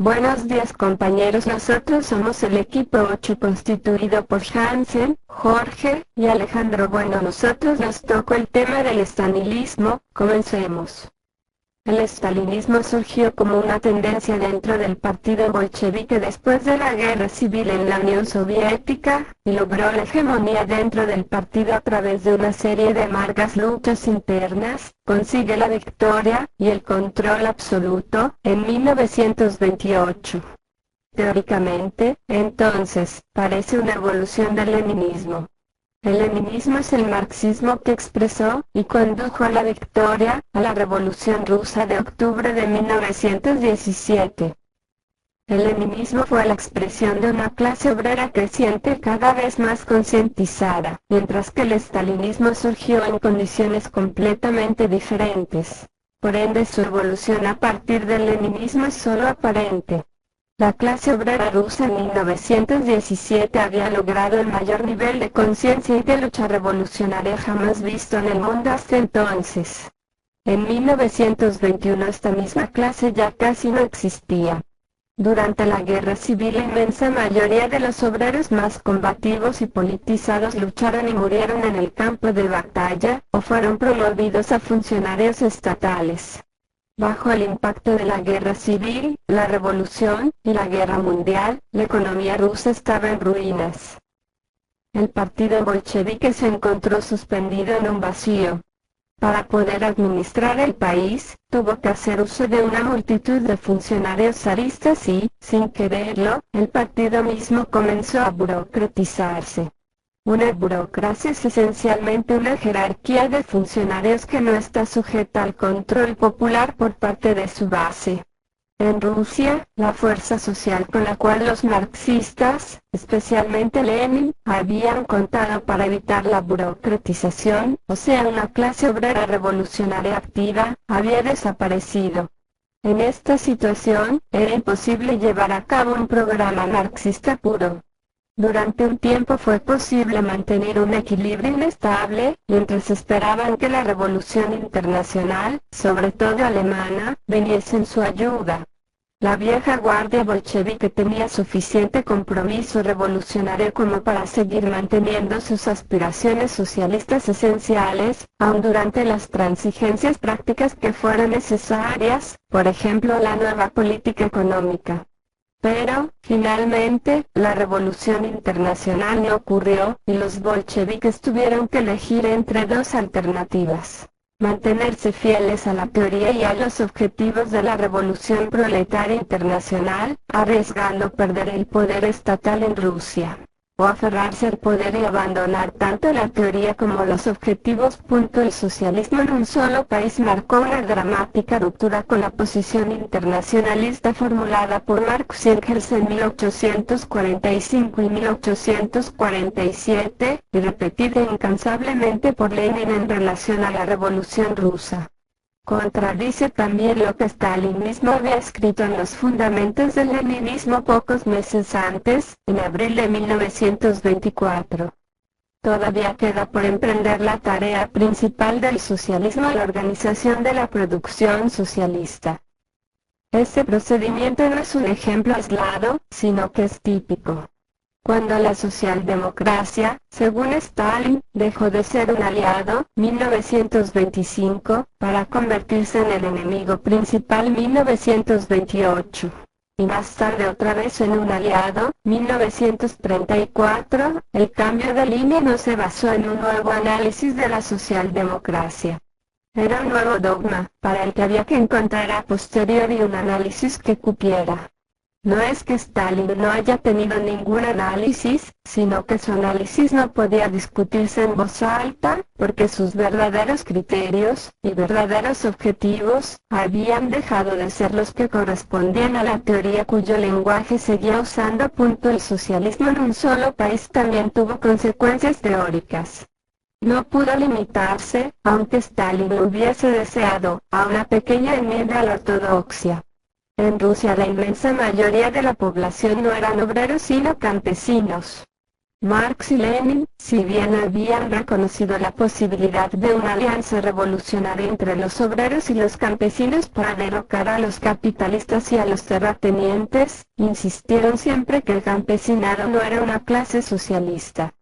Buenos días compañeros, nosotros somos el equipo 8 constituido por Hansen, Jorge y Alejandro. Bueno, nosotros nos tocó el tema del estalinismo. Comencemos. El estalinismo surgió como una tendencia dentro del partido bolchevique después de la guerra civil en la Unión Soviética, y logró la hegemonía dentro del partido a través de una serie de amargas luchas internas, consigue la victoria y el control absoluto en 1928. Teóricamente, entonces, parece una evolución del leninismo. El leninismo es el marxismo que expresó y condujo a la victoria, a la Revolución Rusa de octubre de 1917. El leninismo fue la expresión de una clase obrera creciente cada vez más concientizada, mientras que el estalinismo surgió en condiciones completamente diferentes. Por ende, su evolución a partir del leninismo es solo aparente. La clase obrera rusa en 1917 había logrado el mayor nivel de conciencia y de lucha revolucionaria jamás visto en el mundo hasta entonces. En 1921 esta misma clase ya casi no existía. Durante la guerra civil la inmensa mayoría de los obreros más combativos y politizados lucharon y murieron en el campo de batalla, o fueron promovidos a funcionarios estatales. Bajo el impacto de la guerra civil, la revolución y la guerra mundial, la economía rusa estaba en ruinas. El partido bolchevique se encontró suspendido en un vacío. Para poder administrar el país, tuvo que hacer uso de una multitud de funcionarios zaristas y, sin quererlo, el partido mismo comenzó a burocratizarse. Una burocracia es esencialmente una jerarquía de funcionarios que no está sujeta al control popular por parte de su base. En Rusia, la fuerza social con la cual los marxistas, especialmente Lenin, habían contado para evitar la burocratización, o sea una clase obrera revolucionaria activa, había desaparecido. En esta situación, era imposible llevar a cabo un programa marxista puro. Durante un tiempo fue posible mantener un equilibrio inestable, mientras esperaban que la revolución internacional, sobre todo alemana, viniese en su ayuda. La vieja guardia bolchevique tenía suficiente compromiso revolucionario como para seguir manteniendo sus aspiraciones socialistas esenciales, aun durante las transigencias prácticas que fueran necesarias, por ejemplo la nueva política económica. Pero, finalmente, la revolución internacional no ocurrió, y los bolcheviques tuvieron que elegir entre dos alternativas: mantenerse fieles a la teoría y a los objetivos de la revolución proletaria internacional, arriesgando perder el poder estatal en Rusia, o aferrarse al poder y abandonar tanto la teoría como los objetivos. El socialismo en un solo país marcó una dramática ruptura con la posición internacionalista formulada por Marx y Engels en 1845 y 1847, y repetida incansablemente por Lenin en relación a la Revolución Rusa. Contradice también lo que Stalin mismo había escrito en los fundamentos del leninismo pocos meses antes, en abril de 1924. Todavía queda por emprender la tarea principal del socialismo, la organización de la producción socialista. Este procedimiento no es un ejemplo aislado, sino que es típico. Cuando la socialdemocracia, según Stalin, dejó de ser un aliado, 1925, para convertirse en el enemigo principal, 1928, y más tarde otra vez en un aliado, 1934, el cambio de línea no se basó en un nuevo análisis de la socialdemocracia. Era un nuevo dogma, para el que había que encontrar a posteriori un análisis que cupiera. No es que Stalin no haya tenido ningún análisis, sino que su análisis no podía discutirse en voz alta, porque sus verdaderos criterios y verdaderos objetivos habían dejado de ser los que correspondían a la teoría cuyo lenguaje seguía usando. El socialismo en un solo país también tuvo consecuencias teóricas. No pudo limitarse, aunque Stalin hubiese deseado, a una pequeña enmienda a la ortodoxia. En Rusia la inmensa mayoría de la población no eran obreros sino campesinos. Marx y Lenin, si bien habían reconocido la posibilidad de una alianza revolucionaria entre los obreros y los campesinos para derrocar a los capitalistas y a los terratenientes, insistieron siempre que el campesinado no era una clase socialista.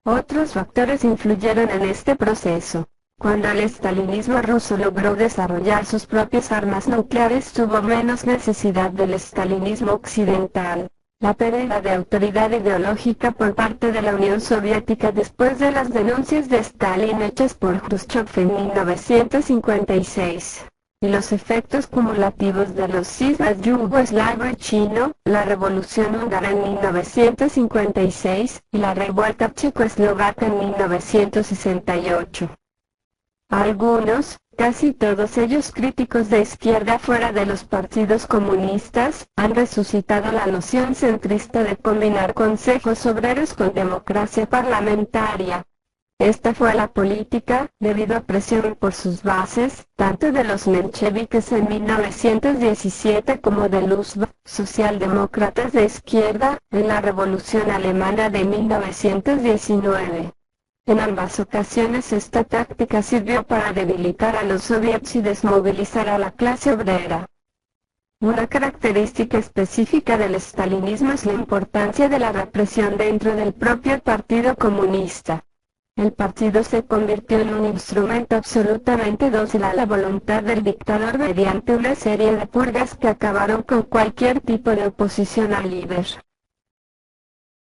Otros factores influyeron en este proceso. Cuando el estalinismo ruso logró desarrollar sus propias armas nucleares, tuvo menos necesidad del estalinismo occidental. La pérdida de autoridad ideológica por parte de la Unión Soviética después de las denuncias de Stalin hechas por Khrushchev en 1956, y los efectos cumulativos de los cismas yugoslavo y chino, la revolución húngara en 1956, y la revuelta checoslovaca en 1968. Algunos, casi todos ellos críticos de izquierda fuera de los partidos comunistas, han resucitado la noción centrista de combinar consejos obreros con democracia parlamentaria. Esta fue la política, debido a presión por sus bases, tanto de los mencheviques en 1917 como de los socialdemócratas de izquierda, en la Revolución Alemana de 1919. En ambas ocasiones esta táctica sirvió para debilitar a los soviets y desmovilizar a la clase obrera. Una característica específica del estalinismo es la importancia de la represión dentro del propio Partido Comunista. El partido se convirtió en un instrumento absolutamente dócil a la voluntad del dictador mediante una serie de purgas que acabaron con cualquier tipo de oposición al líder.